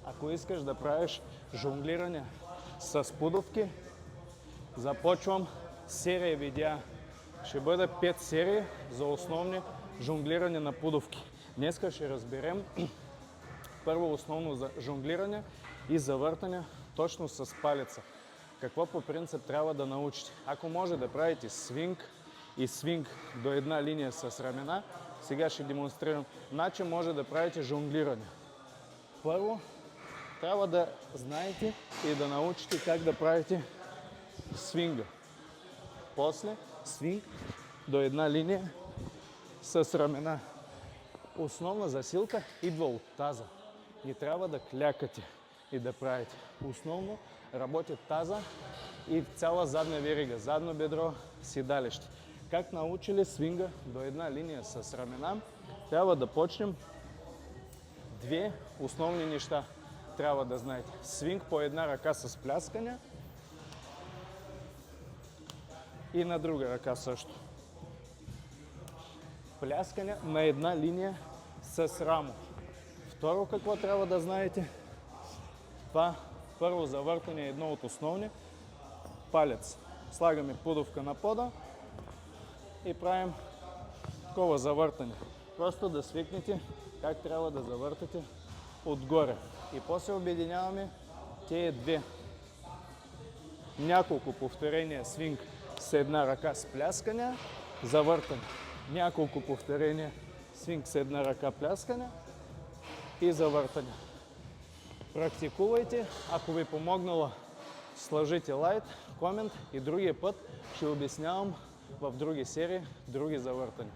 Ако искаш да правиш жонглиране с пудовки, започвам серия видеа. Ще бъде 5 серии за основни жонглиране на пудовки. Днеска ще разберем първо основно за жонглиране и завъртане точно с палеца. Какво по принцип трябва да научите? Ако може да правите свинг и свинг до една линия с ramена, сега ще демонстрирам начин може да правите жонглиране. Първо, трябва да знаете и да научите как да правите свинга. После свинг до една линия с ramена. Основна засилка идва от таза. Не трябва да клякате и да правите. Основно работи таза и цяла задна верига, задно бедро, седалище. Как научили свинга до една линия с ramена, трябва да почнем две основни неща. Трябва да знаете. Свинг по една ръка с пляскане и на друга ръка също. Пляскане на една линия с рамо. Второ, какво трябва да знаете? Това първо завъртане е едно от основни. Палец. Слагаме пудовка на пода и правим такова завъртане. Просто да свикнете как трябва да завъртате отгоре. И после обединяваме тези две. Няколко повторения свинг с една ръка с пляскане, завъртане. Няколко повторения свинг с една ръка пляскане и завъртане. Практикувайте. Ако ви помогнало, сложите лайк, комент и другия път ще обяснявам в други серии, други завъртания.